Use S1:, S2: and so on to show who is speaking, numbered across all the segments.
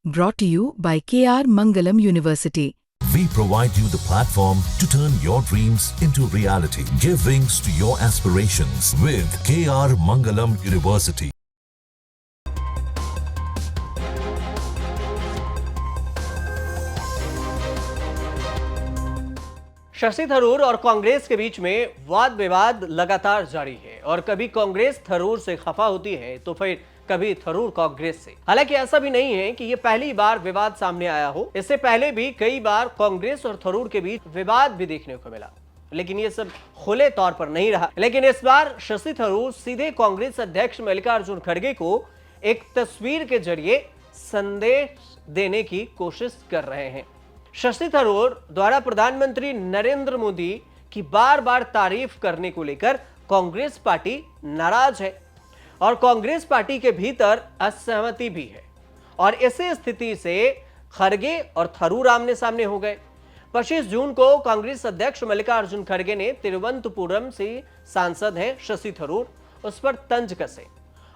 S1: Brought to you by KR Mangalam University.
S2: We provide you the platform to turn your dreams into reality. Give wings to your aspirations with KR Mangalam University.
S3: Shashi Tharoor और कांग्रेस के बीच में वाद विवाद लगातार जारी है और कभी कांग्रेस थरूर से खफा होती है तो फिर कभी थरूर कांग्रेस से। हालांकि ऐसा भी नहीं है कि ये पहली बार विवाद सामने आया हो, इससे पहले भी कई बार कांग्रेस और थरूर के बीच विवाद भी देखने को मिला, लेकिन ये सब खुले तौर पर नहीं रहा। लेकिन इस बार शशि थरूर सीधे कांग्रेस अध्यक्ष मल्लिकार्जुन खड़गे को एक तस्वीर के जरिए संदेश देने की कोशिश कर रहे हैं। शशि थरूर द्वारा प्रधानमंत्री नरेंद्र मोदी की बार बार तारीफ करने को लेकर कांग्रेस पार्टी नाराज है और कांग्रेस पार्टी के भीतर असहमति भी है और इसी स्थिति से खड़गे और थरूर आमने सामने हो गए। 25 जून को कांग्रेस अध्यक्ष मल्लिकार्जुन खड़गे ने तिरुवनंतपुरम से सांसद हैं शशि थरूर, उस पर तंज कसे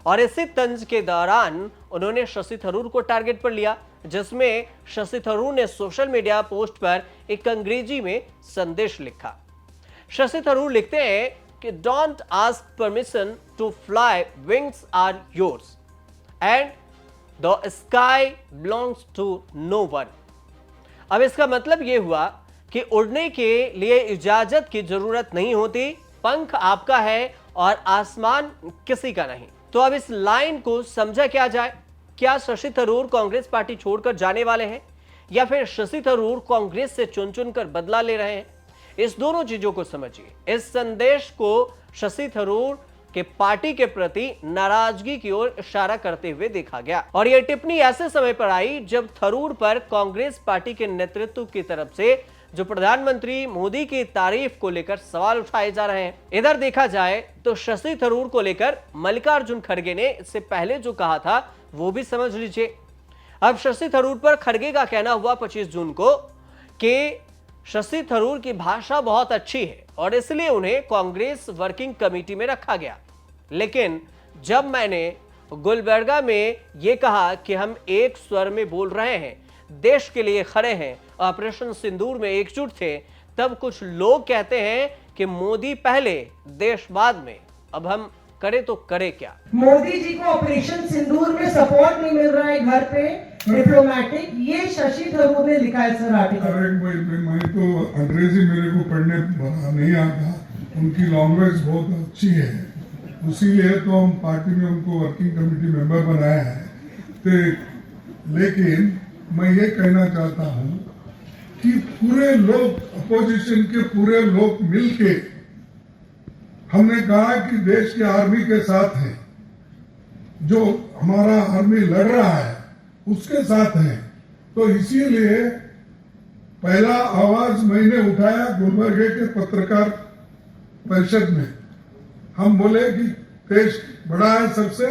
S3: और इसी तंज के दौरान उन्होंने शशि थरूर को टारगेट पर लिया, जिसमें शशि थरूर ने सोशल मीडिया पोस्ट पर एक अंग्रेजी में संदेश लिखा। शशि थरूर लिखते हैं कि don't ask permission to fly, wings are yours and the sky belongs to no one. अब इसका मतलब यह हुआ कि उड़ने के लिए इजाजत की जरूरत नहीं होती, पंख आपका है और आसमान किसी का नहीं। तो अब इस लाइन को समझा क्या जाए? क्या शशि थरूर कांग्रेस पार्टी छोड़कर जाने वाले हैं या फिर शशि थरूर कांग्रेस से चुन चुनकर बदला ले रहे हैं? इस दोनों चीजों को समझिए। इस संदेश को शशि थरूर के पार्टी के प्रति नाराजगी की ओर इशारा करते हुए देखा गया और यह टिप्पणी ऐसे समय पर आई जब थरूर पर कांग्रेस पार्टी के नेतृत्व की तरफ से जो प्रधानमंत्री मोदी की तारीफ को लेकर सवाल उठाए जा रहे हैं। इधर देखा जाए तो शशि थरूर को लेकर मल्लिकार्जुन खड़गे ने इससे पहले जो कहा था वो भी समझ लीजिए। अब शशि थरूर पर खड़गे का कहना हुआ 25 जून को कि शशि थरूर की भाषा बहुत अच्छी है और इसलिए उन्हें कांग्रेस वर्किंग कमेटी में रखा गया। लेकिन जब मैंने गुलबर्गा में यह कहा कि हम एक स्वर में बोल रहे हैं, देश के लिए खड़े हैं, ऑपरेशन सिंदूर में एकजुट थे, तब कुछ लोग कहते हैं कि मोदी पहले देश बाद में, अब हम करे तो करे क्या?
S4: मोदी जी को ऑपरेशन सिंदूर में सपोर्ट नहीं मिल रहा है घर पे डिप्लोमेटिक, ये शशि थरूर ने लिखा है सर आर्टिकल।
S5: अरे मैं तो अंग्रेजी मेरे को पढ़ने नहीं आता, उनकी लैंग्वेज बहुत अच्छी है, उसीलिए तो हम पार्टी में उनको वर्किंग कमेटी मेंबर बनाया है। तो लेकिन मैं ये कहना चाहता हूँ कि पूरे लोग, अपोजिशन के पूरे लोग मिलके हमने कहा कि देश के आर्मी के साथ है, जो हमारा आर्मी लड़ रहा है उसके साथ है। तो इसीलिए पहला आवाज मैंने उठाया गुलबर्गे के पत्रकार परिषद में। हम बोले कि देश बड़ा है सबसे,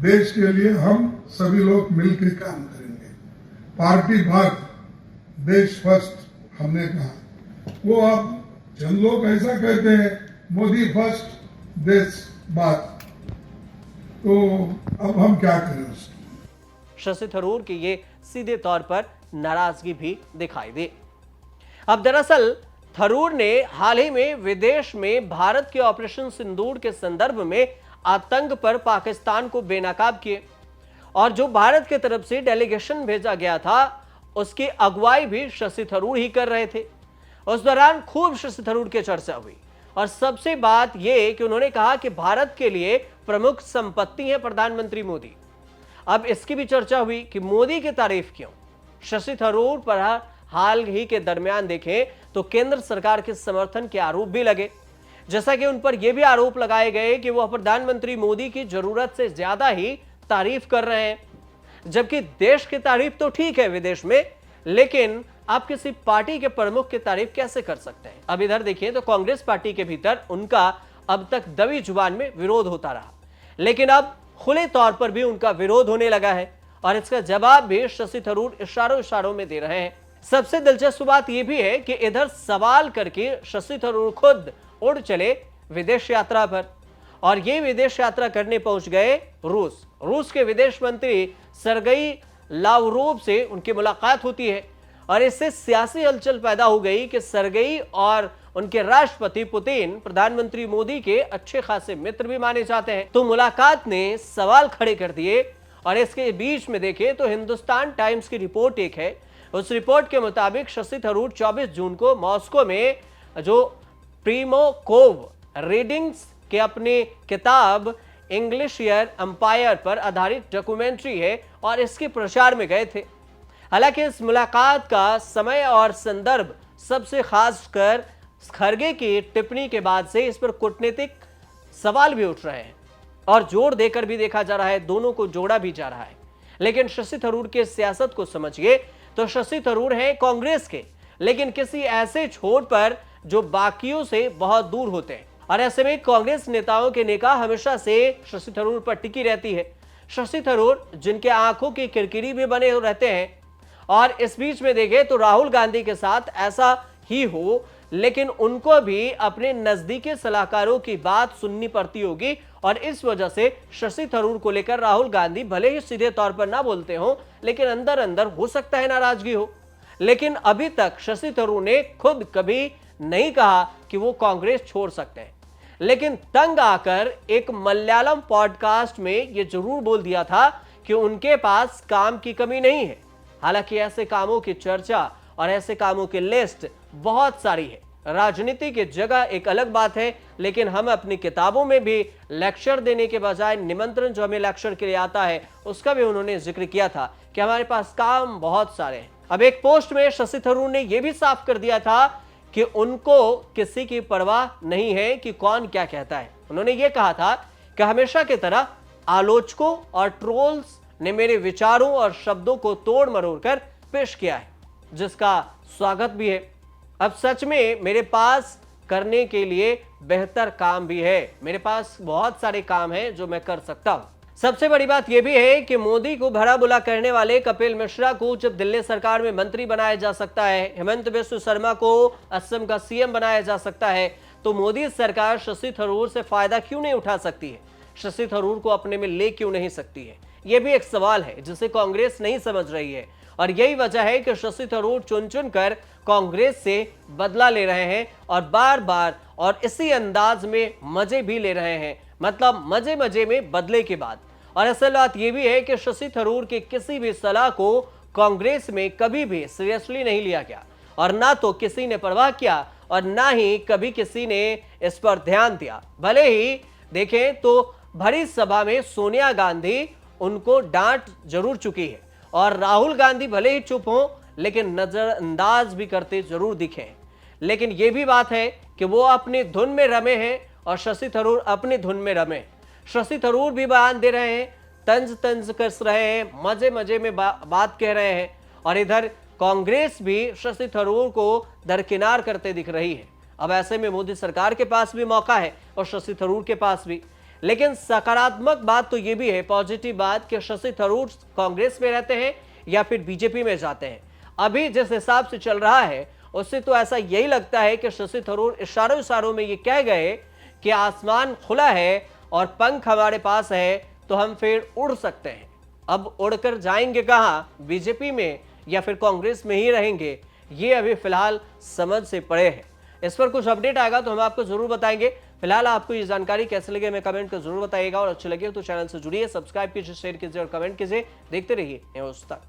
S5: देश के लिए हम सभी लोग मिलकर काम करेंगे, पार्टी भाग देश फर्स्ट हमने कहा। वो अब चंद लोग ऐसा कहते हैं मोदी फर्स्ट देश बाद, तो अब हम क्या करें उसकी?
S3: शशि थरूर की ये सीधे तौर पर नाराजगी भी दिखाई दी। अब दरअसल थरूर ने हाल ही में विदेश में भारत के ऑपरेशन सिंदूर के संदर्भ में आतंक पर पाकिस्तान को बेनकाब किए और जो भारत की तरफ से डेलीगेशन भेजा गया था उसकी अगुवाई भी शशि थरूर ही कर रहे थे। उस दौरान खूब शशि थरूर की चर्चा हुई और सबसे बात यह कि उन्होंने कहा कि भारत के लिए प्रमुख संपत्ति है प्रधानमंत्री मोदी। अब इसकी भी चर्चा हुई कि मोदी की तारीफ क्यों? शशि थरूर पर हाल ही के दरमियान देखें तो केंद्र सरकार के समर्थन के आरोप भी लगे, जैसा कि उन पर यह भी आरोप लगाए गए कि वह प्रधानमंत्री मोदी की जरूरत से ज्यादा ही तारीफ कर रहे हैं, जबकि देश की तारीफ तो ठीक है विदेश में, लेकिन आप किसी पार्टी के प्रमुख की तारीफ कैसे कर सकते हैं? अब इधर देखिए तो कांग्रेस पार्टी के भीतर उनका अब तक दबी जुबान में विरोध होता रहा, लेकिन अब खुले तौर पर भी उनका विरोध होने लगा है और इसका जवाब भी शशि थरूर इशारों इशारों में दे रहे हैं। सबसे दिलचस्प बात यह भी है कि इधर सवाल करके शशि थरूर खुद उड़ चले विदेश यात्रा पर और ये विदेश यात्रा करने पहुंच गए रूस के विदेश मंत्री सरगई लावरोव से उनकी मुलाकात होती है और इससे सियासी हलचल पैदा हो गई कि सरगेई और उनके राष्ट्रपति पुतिन प्रधानमंत्री मोदी के अच्छे खासे मित्र भी माने जाते हैं। तो मुलाकात ने सवाल खड़े कर दिए और इसके बीच में देखें तो हिंदुस्तान टाइम्स की रिपोर्ट एक है, उस रिपोर्ट के मुताबिक शशि थरूर 24 जून को मॉस्को में जो प्रीमोकोव रीडिंग्स के अपनी किताब इंग्लिश ईयर अंपायर पर आधारित डॉक्यूमेंट्री है और इसके प्रचार में गए थे। हालांकि इस मुलाकात का समय और संदर्भ सबसे खास कर खरगे की टिप्पणी के बाद से इस पर कूटनीतिक सवाल भी उठ रहे हैं और जोर देकर भी देखा जा रहा है, दोनों को जोड़ा भी जा रहा है। लेकिन शशि थरूर के सियासत को समझिए तो शशि थरूर हैं कांग्रेस के, लेकिन किसी ऐसे छोर पर जो बाकियों से बहुत दूर होते हैं और ऐसे में कांग्रेस नेताओं की निगाह हमेशा से शशि थरूर पर टिकी रहती है। शशि थरूर जिनके आंखों की किरकिरी भी बने रहते हैं और इस बीच में देखें तो राहुल गांधी के साथ ऐसा ही हो, लेकिन उनको भी अपने नजदीकी सलाहकारों की बात सुननी पड़ती होगी और इस वजह से शशि थरूर को लेकर राहुल गांधी भले ही सीधे तौर पर ना बोलते हो, लेकिन अंदर अंदर हो सकता है नाराजगी हो। लेकिन अभी तक शशि थरूर ने खुद कभी नहीं कहा कि वो कांग्रेस छोड़ सकते हैं, लेकिन तंग आकर एक मलयालम पॉडकास्ट में ये जरूर बोल दिया था कि उनके पास काम की कमी नहीं है। हालांकि ऐसे कामों की चर्चा और ऐसे कामों की लिस्ट बहुत सारी है। राजनीति की जगह एक अलग बात है, लेकिन हम अपनी किताबों में भी लेक्चर देने के बजाय निमंत्रण जो हमें लेक्चर के लिए आता है उसका भी उन्होंने जिक्र किया था कि हमारे पास काम बहुत सारे हैं। अब एक पोस्ट में शशि थरूर ने यह भी साफ कर दिया था कि उनको किसी की परवाह नहीं है कि कौन क्या कहता है। उन्होंने ये कहा था कि हमेशा की तरह आलोचकों और ट्रोल्स ने मेरे विचारों और शब्दों को तोड़ मरोड़ कर पेश किया है, जिसका स्वागत भी है। अब सच में मेरे पास करने के लिए बेहतर काम भी है, मेरे पास बहुत सारे काम हैं जो मैं कर सकता हूं। सबसे बड़ी बात यह भी है कि मोदी को भला बुरा करने वाले कपिल मिश्रा को जब दिल्ली सरकार में मंत्री बनाया जा सकता है, हेमंत बिस्व शर्मा को असम का सीएम बनाया जा सकता है, तो मोदी सरकार शशि थरूर से फायदा क्यों नहीं उठा सकती है, शशि थरूर को अपने में ले क्यों नहीं सकती है? यह भी एक सवाल है जिसे कांग्रेस नहीं समझ रही है और यही वजह है कि शशि थरूर चुन चुन कर कांग्रेस से बदला ले रहे हैं और बार बार और इसी अंदाज में मजे भी ले रहे हैं, मतलब मजे मजे में बदले के बाद। और असल बात यह भी है कि शशि थरूर के किसी भी सलाह को कांग्रेस में कभी भी सीरियसली नहीं लिया गया और ना तो किसी ने परवाह किया और ना ही कभी किसी ने इस पर ध्यान दिया। भले ही देखें तो भरी सभा में सोनिया गांधी उनको डांट जरूर चुकी है और राहुल गांधी भले ही चुप हों लेकिन नजरअंदाज भी करते जरूर दिखे। लेकिन यह भी बात है कि वो अपनी धुन में रमे हैं और शशि थरूर अपनी धुन में रमे। शशि थरूर भी बयान दे रहे हैं, तंज तंज कस रहे हैं, मजे मजे में बात कह रहे हैं और इधर कांग्रेस भी शशि थरूर को दरकिनार करते दिख रही है। अब ऐसे में मोदी सरकार के पास भी मौका है और शशि थरूर के पास भी। लेकिन सकारात्मक बात तो यह भी है, पॉजिटिव बात, कि शशि थरूर कांग्रेस में रहते हैं या फिर बीजेपी में जाते हैं। अभी जिस हिसाब से चल रहा है उससे तो ऐसा यही लगता है कि शशि थरूर इशारों में ये कह गए कि आसमान खुला है और पंख हमारे पास है तो हम फिर उड़ सकते हैं। अब उड़कर जाएंगे कहाँ, बीजेपी में या फिर कांग्रेस में ही रहेंगे, ये अभी फिलहाल समझ से परे है। इस पर कुछ अपडेट आएगा तो हम आपको जरूर बताएंगे। फिलहाल आपको ये जानकारी कैसे लगे हमें कमेंट कर जरूर बताइएगा और अच्छे लगे तो चैनल से जुड़िए, सब्सक्राइब कीजिए, शेयर कीजिए और कमेंट कीजिए। देखते रहिए न्यूज़ तक।